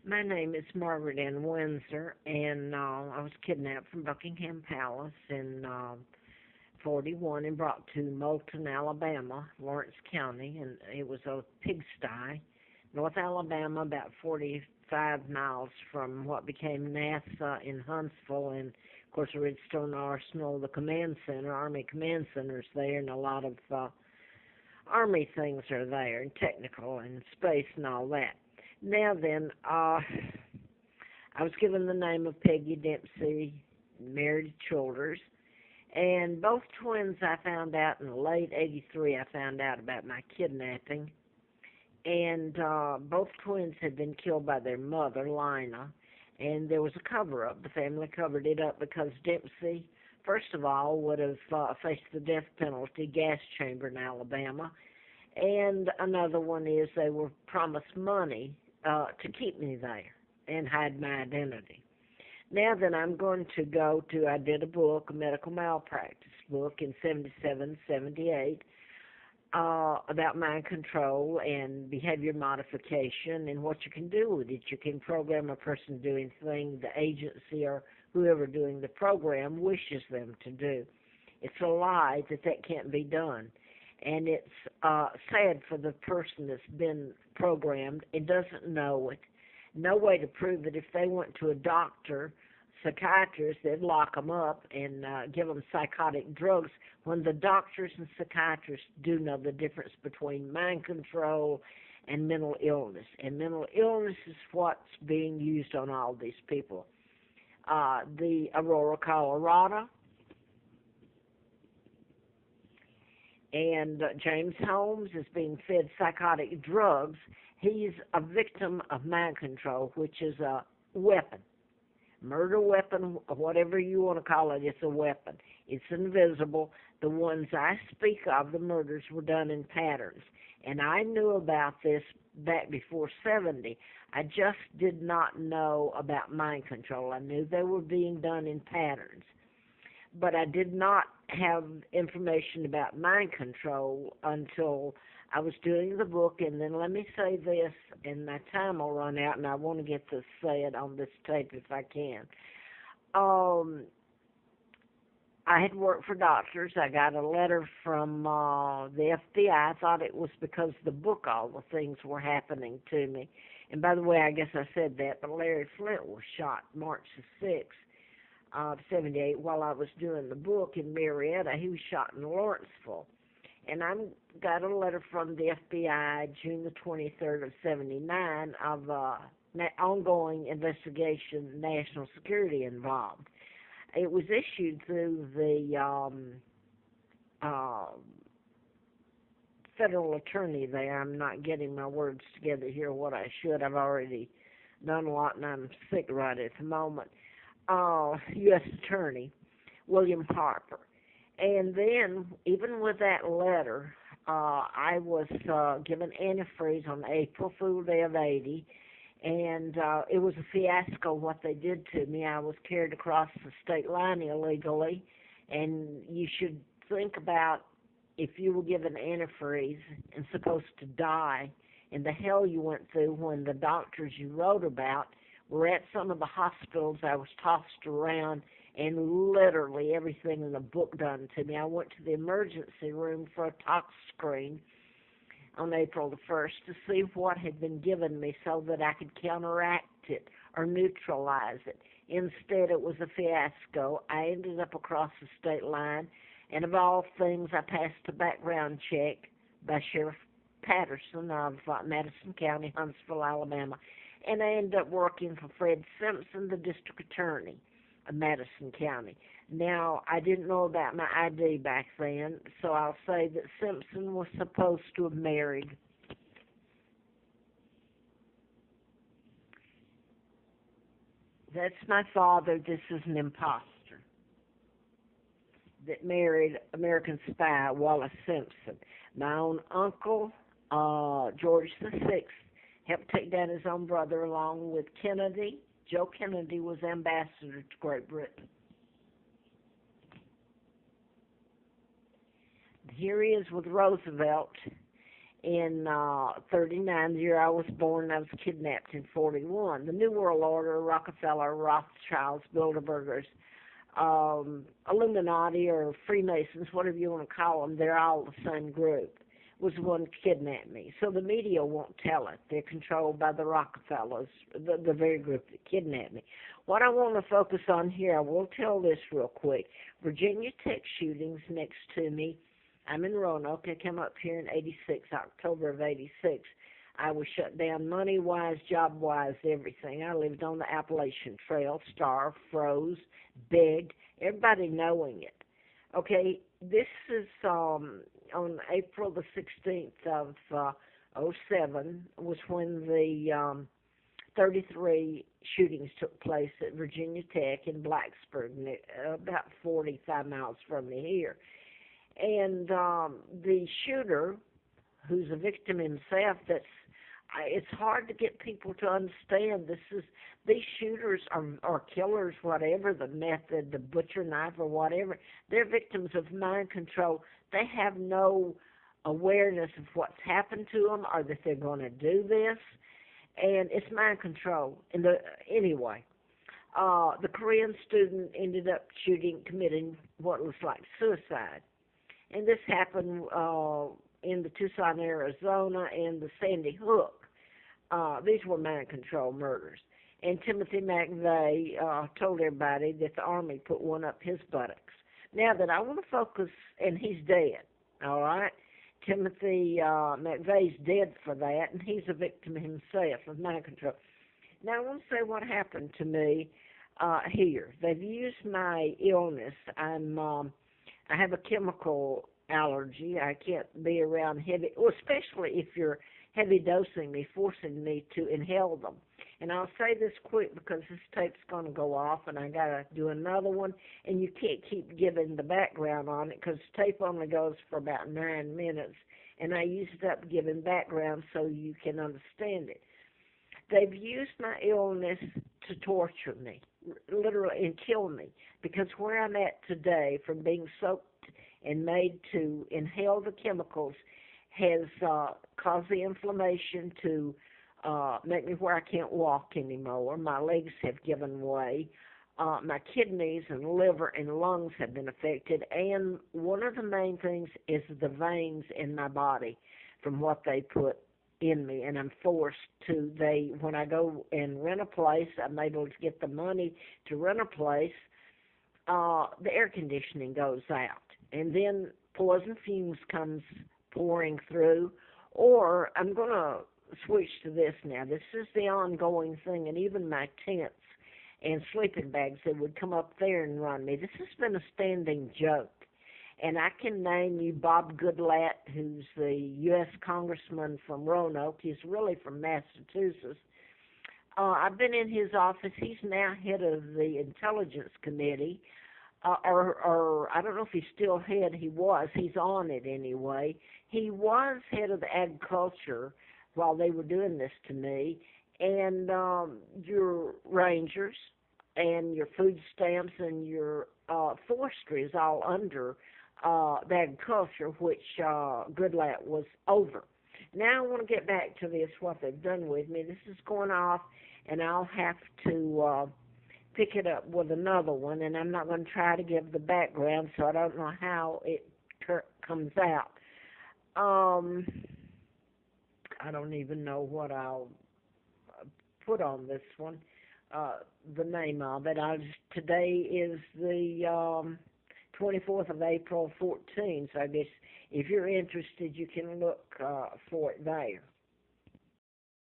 My name is Margaret Ann Windsor, and I was kidnapped from Buckingham Palace in 41 and brought to Moulton, Alabama, Lawrence County, and it was a pigsty, North Alabama, about 45 miles from what became NASA in Huntsville, and of course Redstone Arsenal, the command center, Army command center's there, and a lot of Army things are there, and technical and space and all that. Now then, I was given the name of Peggy Dempsey, married to Childers, and both twins I found out in late '83. I found out about my kidnapping, and both twins had been killed by their mother, Lina, and there was a cover-up. The family covered it up because Dempsey, first of all, would have faced the death penalty, gas chamber in Alabama, and another one is they were promised money to keep me there and hide my identity. Now then, I'm going to I did a book, a medical malpractice book in '77, '78, about mind control and behavior modification and what you can do with it. You can program a person doing things the agency or whoever doing the program wishes them to do. It's a lie that can't be done. And it's sad for the person that's been programmed and doesn't know it. No way to prove it. If they went to a doctor, psychiatrist, they'd lock them up and give them psychotic drugs when the doctors and psychiatrists do know the difference between mind control and mental illness. And mental illness is what's being used on all these people. The Aurora, Colorado, and James Holmes is being fed psychotic drugs. He's a victim of mind control, which is a weapon. Murder weapon, whatever you want to call it, it's a weapon. It's invisible. The ones I speak of, the murders, were done in patterns. And I knew about this back before '70. I just did not know about mind control. I knew they were being done in patterns. But I did not have information about mind control until I was doing the book. And then let me say this, and my time will run out, and I want to get this said on this tape if I can. I had worked for doctors. I got a letter from the FBI. I thought it was because of the book all the things were happening to me. And by the way, I guess I said that, but Larry Flint was shot March the 6th. '78, while I was doing the book in Marietta. He was shot in Lawrenceville. And I got a letter from the FBI June the 23rd of '79 of ongoing investigation, national security involved. It was issued through the federal attorney there. I'm not getting my words together here what I should. I've already done a lot, and I'm sick right at the moment. U.S. Attorney William Harper. And then, even with that letter, I was given antifreeze on April Fool Day of '80, and it was a fiasco what they did to me. I was carried across the state line illegally, and you should think about if you were given antifreeze and supposed to die, and the hell you went through when the doctors you wrote about were at some of the hospitals. I was tossed around, and literally everything in the book done to me. I went to the emergency room for a tox screen on April the 1st to see what had been given me so that I could counteract it or neutralize it. Instead, it was a fiasco. I ended up across the state line, and of all things, I passed a background check by Sheriff Patterson of Madison County, Huntsville, Alabama. And I ended up working for Fred Simpson, the district attorney of Madison County. Now, I didn't know about my ID back then, so I'll say that Simpson was supposed to have married. That's my father. This is an imposter that married American spy Wallace Simpson. My own uncle, George the Sixth, helped take down his own brother along with Kennedy. Joe Kennedy was ambassador to Great Britain. Here he is with Roosevelt, in 39, the year I was born. I was kidnapped in 41. The New World Order, Rockefeller, Rothschilds, Bilderbergers, Illuminati or Freemasons, whatever you want to call them, they're all the same group, was the one that kidnapped me. So the media won't tell it. They're controlled by the Rockefellers, the very group that kidnapped me. What I want to focus on here, I will tell this real quick. Virginia Tech shootings next to me. I'm in Roanoke. I came up here in 86, October of 86. I was shut down money-wise, job-wise, everything. I lived on the Appalachian Trail, starved, froze, begged, everybody knowing it. Okay, this is on April the 16th of '07 was when the 33 shootings took place at Virginia Tech in Blacksburg, about 45 miles from me here. And the shooter, who's a victim himself, it's hard to get people to understand. These shooters are killers, whatever the method, the butcher knife or whatever. They're victims of mind control. They have no awareness of what's happened to them or that they're going to do this, and it's mind control. Anyway, the Korean student ended up committing what looks like suicide. And this happened in the Tucson, Arizona, and the Sandy Hook. These were mind control murders. And Timothy McVeigh told everybody that the Army put one up his buttocks. Now that I want to focus, and he's dead, all right? Timothy McVeigh's dead for that, and he's a victim himself of mind control. Now I want to say what happened to me here. They've used my illness. I have a chemical allergy. I can't be around heavy, well, especially if you're heavy dosing me, forcing me to inhale them. And I'll say this quick because this tape's going to go off and I got to do another one, and you can't keep giving the background on it because the tape only goes for about 9 minutes, and I used up giving background so you can understand it. They've used my illness to torture me, literally, and kill me, because where I'm at today, from being soaked and made to inhale the chemicals, has caused the inflammation to make me where I can't walk anymore. My legs have given way. My kidneys and liver and lungs have been affected, and one of the main things is the veins in my body from what they put in me, and I'm forced to, when I go and rent a place, I'm able to get the money to rent a place, the air conditioning goes out, and then poison fumes comes pouring through, or I'm going to switch to this now. This is the ongoing thing, and even my tents and sleeping bags that would come up there and run me. This has been a standing joke. And I can name you Bob Goodlatte, who's the U.S. Congressman from Roanoke. He's really from Massachusetts. I've been in his office. He's now head of the Intelligence Committee. Or I don't know if he's still head. He was. He's on it anyway. He was head of the Agriculture while they were doing this to me. And your rangers and your food stamps and your forestry is all under the agriculture, which Goodlatte was over. Now I want to get back to this, what they've done with me. This is going off, and I'll have to pick it up with another one, and I'm not going to try to give the background, so I don't know how it comes out. I don't even know what I'll put on this one, the name of it. Today is the 24th of April, 14, so I guess if you're interested, you can look for it there.